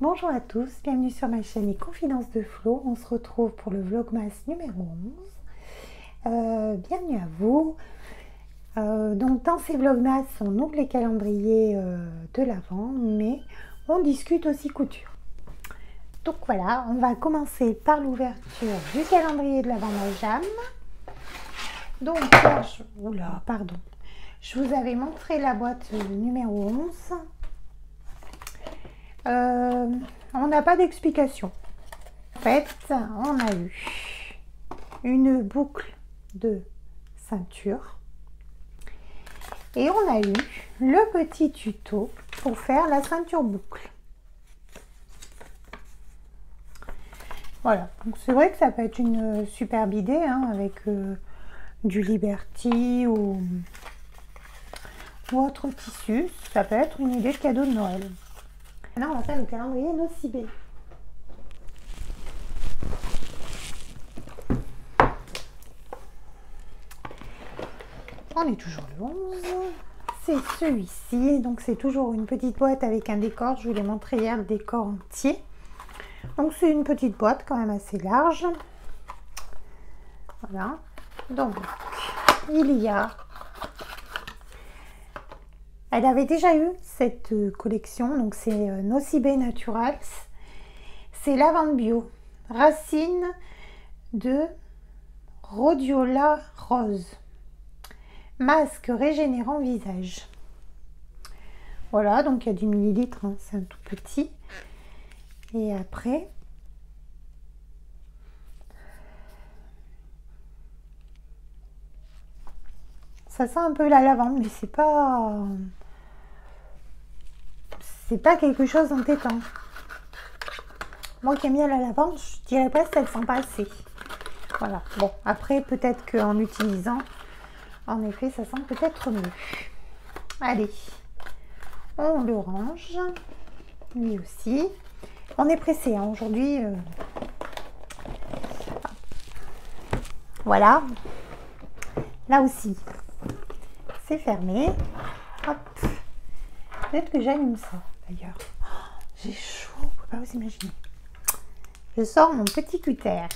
Bonjour à tous, bienvenue sur ma chaîne Les Confidences de Flo. On se retrouve pour le Vlogmas numéro 11. Bienvenue à vous. Donc dans ces Vlogmas, on ouvre les calendriers de l'Avent, mais on discute aussi couture. Donc voilà, on va commencer par l'ouverture du calendrier de l'Avent Majam. Donc là, je vous avais montré la boîte numéro 11. On n'a pas d'explication. En fait, on a eu une boucle de ceinture et on a eu le petit tuto pour faire la ceinture boucle. Voilà, donc c'est vrai que ça peut être une superbe idée hein, avec du Liberty ou autre tissu. Ça peut être une idée de cadeau de Noël. Maintenant, on va faire le calendrier Nocibé. On est toujours le 11. C'est celui-ci. Donc, c'est toujours une petite boîte avec un décor. Je vous l'ai montré hier, le décor entier. Donc, c'est une petite boîte quand même assez large. Voilà. Donc, il y a... Elle avait déjà eu cette collection, donc c'est Nocibé Naturals. C'est lavande bio, racine de rhodiola rose, masque régénérant visage. Voilà, donc il y a 10 ml, hein, c'est un tout petit. Et après, ça sent un peu la lavande, mais c'est pas quelque chose d'entêtant. Moi qui aime bien la lavande, je dirais pas que ça ne sent pas assez. Voilà, bon, après peut-être qu'en l'utilisant, en effet, ça sent peut-être mieux. Allez, on le range, lui aussi. On est pressé hein, aujourd'hui. Voilà, là aussi, c'est fermé. Hop, peut-être que j'allume ça d'ailleurs. Oh, j'ai chaud, vous pouvez pas vous imaginer. Je sors mon petit cutter.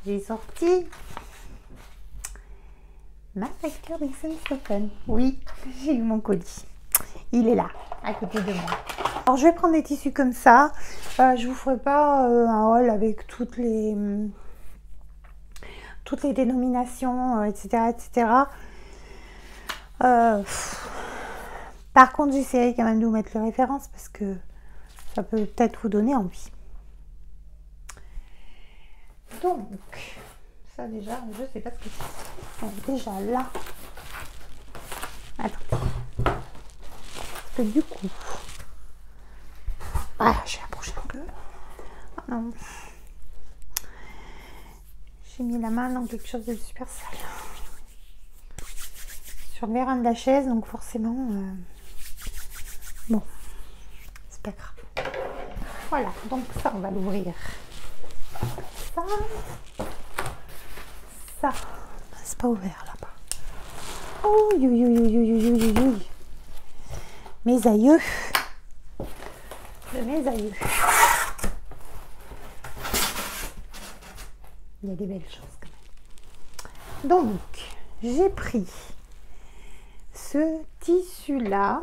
J'ai sorti ma facture d'Excel. Oui, j'ai eu mon colis. Il est là, à côté de moi. Alors, je vais prendre des tissus comme ça. Je vous ferai pas un haul avec toutes les dénominations, etc., etc. Par contre, j'essaierai quand même de vous mettre les références parce que ça peut peut-être vous donner envie. Donc, ça déjà, je sais pas ce que c'est. Donc, déjà là. Attendez. Parce que du coup. Ah, j'ai approché un peu. Oh non. J'ai mis la main dans quelque chose de super sale. Sur le vérin de la chaise, donc forcément. Bon, c'est pas grave. Voilà, donc ça, on va l'ouvrir. Ça, c'est pas ouvert là-bas. Oh, mes aïeux. De mes aïeux. Il y a des belles choses quand même. Donc, j'ai pris ce tissu-là.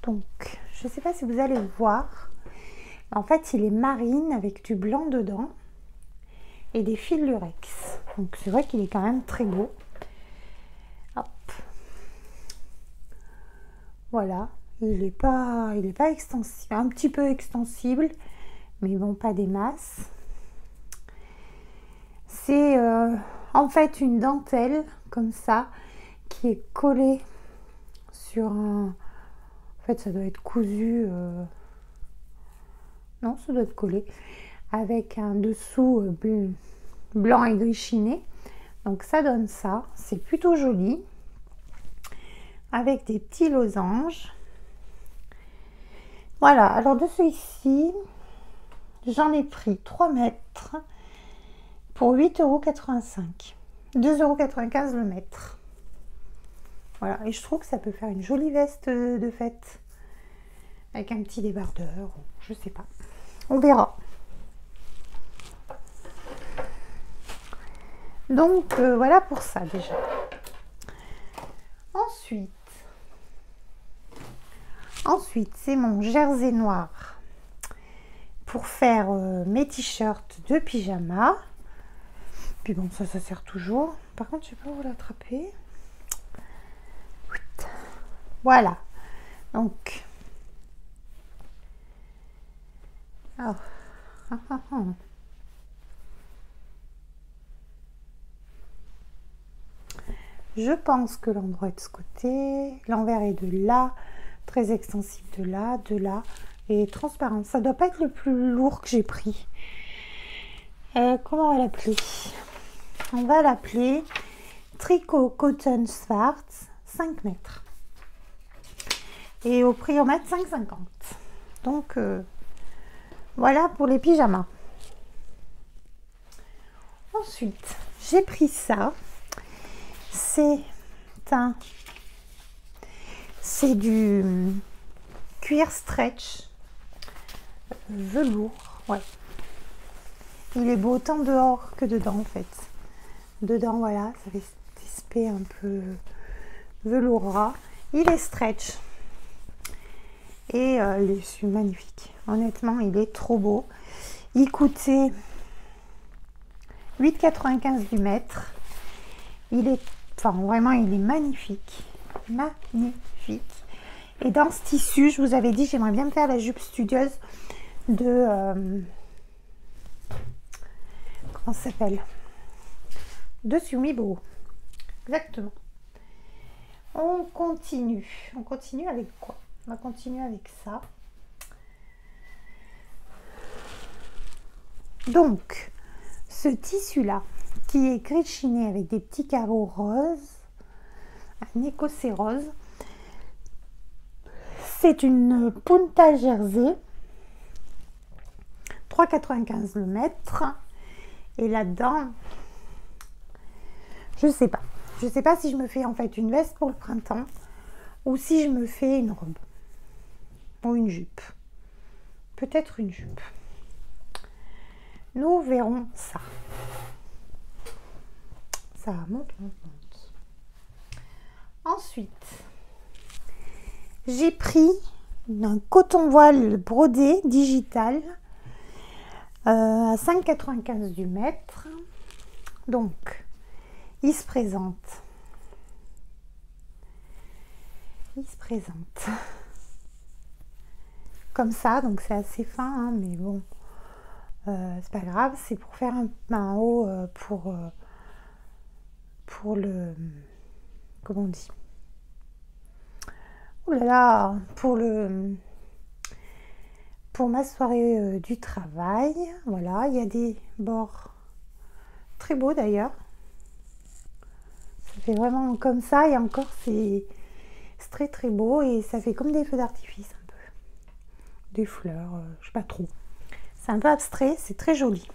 Donc, je ne sais pas si vous allez le voir. En fait, il est marine avec du blanc dedans et des fils lurex. Donc, c'est vrai qu'il est quand même très beau. Hop. Voilà. Il n'est pas extensible. Un petit peu extensible, mais bon, pas des masses. C'est en fait une dentelle comme ça qui est collée sur un... En fait, ça doit être cousu... Non, ça doit être collé avec un dessous blanc et gris chiné. Donc ça donne ça, c'est plutôt joli avec des petits losanges. Voilà, alors de celui-ci, j'en ai pris 3 mètres pour 8,85 €. 2,95 € le mètre. Voilà, et je trouve que ça peut faire une jolie veste de fête. Avec un petit débardeur, je sais pas. On verra. Donc, voilà pour ça déjà. Ensuite, c'est mon jersey noir pour faire mes t-shirts de pyjama. Puis bon, ça sert toujours. Par contre, je sais pas où l'attraper. Voilà. Donc, je pense que l'endroit est de ce côté, l'envers est de là, très extensible de là, et transparent. Ça doit pas être le plus lourd que j'ai pris. Comment on va l'appeler? On va l'appeler Tricot Cotton Schwarz 5 mètres. Et au prix au mètre 5,50. Donc, voilà pour les pyjamas. Ensuite, j'ai pris ça. C'est du cuir stretch velours. Ouais. Il est beau autant dehors que dedans en fait. Dedans, voilà, ça fait cet aspect un peu velours ras. Il est stretch. Et il est magnifique. Honnêtement, il est trop beau. Il coûtait 8,95 du mètre. Il est, enfin vraiment, il est magnifique. Magnifique. Et dans ce tissu, je vous avais dit, j'aimerais bien me faire la jupe studieuse de... comment ça s'appelle? De Sumibo. Exactement. On continue. On continue avec quoi? On va continuer avec ça. Donc, ce tissu-là, qui est gris chiné avec des petits carreaux roses, un écossais rose, c'est une punta jersey, 3,95 le mètre. Et là-dedans, je sais pas. Je sais pas si je me fais en fait une veste pour le printemps ou si je me fais une robe ou une jupe. Peut-être une jupe. Nous verrons ça. Ça monte. Ensuite, j'ai pris un coton voile brodé digital à 5,95 du mètre. Donc, il se présente. Comme ça, donc c'est assez fin, hein, mais bon, c'est pas grave. C'est pour faire un haut pour le, comment on dit? Oh là là, pour ma soirée du travail. Voilà, il y a des bords très beaux d'ailleurs. Ça fait vraiment comme ça et encore c'est très très beau et ça fait comme des feux d'artifice un peu. Des fleurs, je sais pas trop. C'est un peu abstrait, c'est très joli.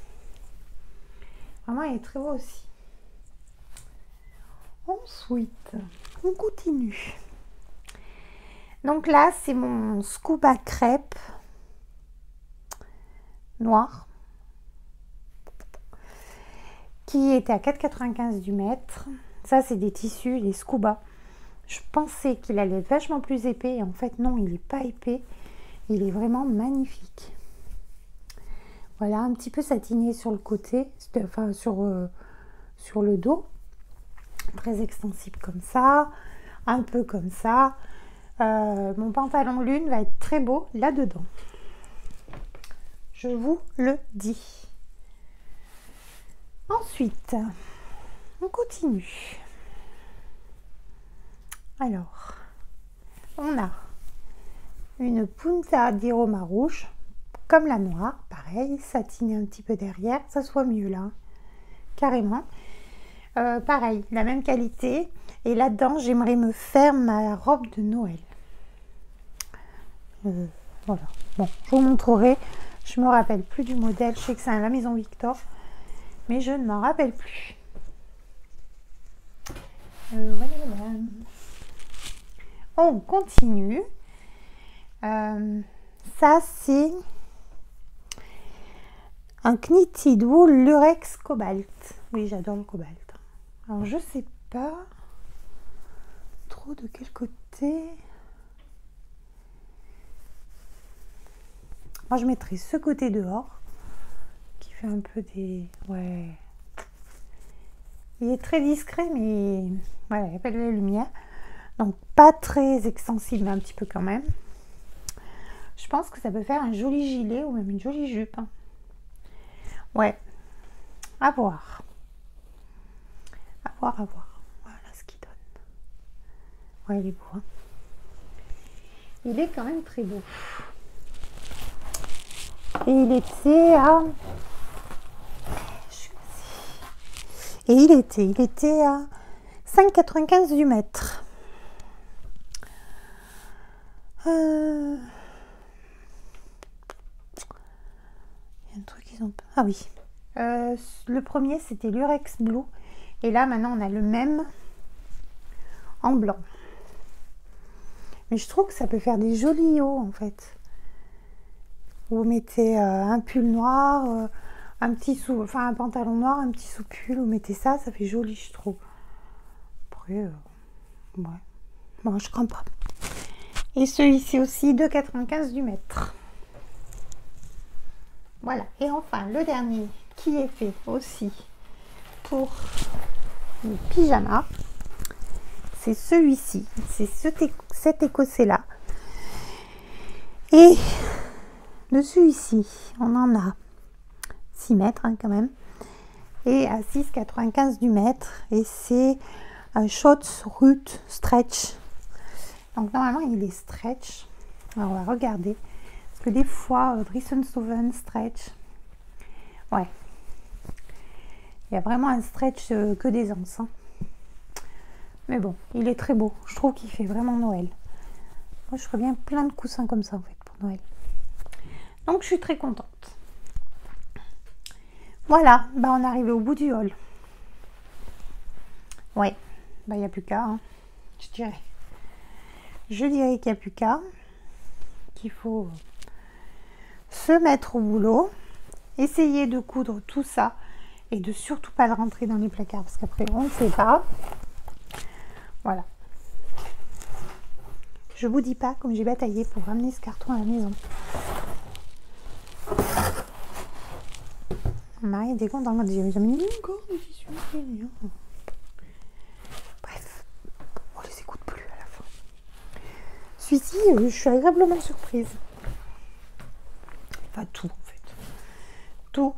Vraiment, il est très beau aussi. Ensuite, on continue. Donc là, c'est mon scoop à crêpes noir qui était à 4,95 du mètre. Ça, c'est des tissus, les scuba. Je pensais qu'il allait être vachement plus épais et en fait, non, il n'est pas épais. Il est vraiment magnifique. Voilà, un petit peu satiné sur le côté, enfin sur le dos. Très extensible comme ça, un peu comme ça. Mon pantalon lune va être très beau là-dedans. Je vous le dis. Ensuite, on continue. Alors, on a une punta di Roma rouge, comme la noire, pareil, satinée un petit peu derrière, ça soit mieux là, carrément. Pareil, la même qualité. Et là-dedans, j'aimerais me faire ma robe de Noël. Voilà. Bon, je vous montrerai. Je me rappelle plus du modèle. Je sais que c'est à la Maison Victor, mais je ne m'en rappelle plus. Voilà. On continue. Ça, c'est un Knitted Wool Lurex Cobalt. Oui, j'adore le cobalt. Alors, je sais pas trop de quel côté. Moi, je mettrai ce côté dehors, qui fait un peu des... Ouais. Il est très discret, mais voilà, il n'y a pas de la lumière. Donc, pas très extensible, mais un petit peu quand même. Je pense que ça peut faire un joli gilet ou même une jolie jupe. Ouais, à voir. À voir, à voir. Voilà ce qu'il donne. Ouais, il est beau. Hein. Il est quand même très beau. Et il était à... Et il était à 5,95 du mètre. Il y a un truc qu'ils ont... Ah oui. Le premier, c'était l'Urex Blue. Et là, maintenant, on a le même en blanc. Mais je trouve que ça peut faire des jolis hauts, en fait. Vous mettez un pull noir, un pantalon noir, un petit sous-pull, vous mettez ça, ça fait joli, je trouve. Après, ouais. Bon, je crains pas. Et celui-ci aussi, 2,95 du mètre. Voilà. Et enfin, le dernier qui est fait aussi pour les pyjamas, c'est celui-ci. C'est cet écossais-là. Et de celui-ci, on en a 6 mètres hein, quand même. Et à 6,95 du mètre. Et c'est un shorts root stretch. Donc normalement, il est stretch. Alors, on va regarder. Parce que des fois, Dressenstoven stretch. Ouais. Il y a vraiment un stretch que des anses. Hein. Mais bon, il est très beau. Je trouve qu'il fait vraiment Noël. Moi, je ferais bien plein de coussins comme ça, en fait, pour Noël. Donc, je suis très contente. Voilà, bah, on est arrivé au bout du haul. Ouais, bah, il n'y a plus qu'à, hein, je dirais. Je dirais qu'il n'y a plus qu'à. Qu'il faut se mettre au boulot. Essayer de coudre tout ça. Et de surtout pas le rentrer dans les placards. Parce qu'après, on ne sait pas. Voilà. Je vous dis pas comme j'ai bataillé pour ramener ce carton à la maison. Mon mari était content. Moi, j'ai jamais mis encore des tissus. Bref, on les écoute plus à la fin. Celui-ci, je suis agréablement surprise. Enfin, tout en fait. Tout.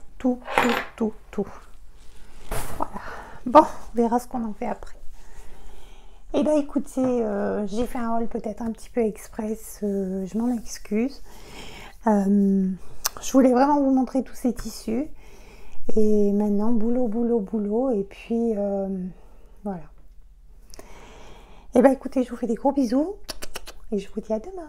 Voilà. Bon, on verra ce qu'on en fait après. Et bien écoutez, j'ai fait un haul peut-être un petit peu express, je m'en excuse. Je voulais vraiment vous montrer tous ces tissus. Et maintenant, boulot. Et puis, voilà. Et bien écoutez, je vous fais des gros bisous. Et je vous dis à demain.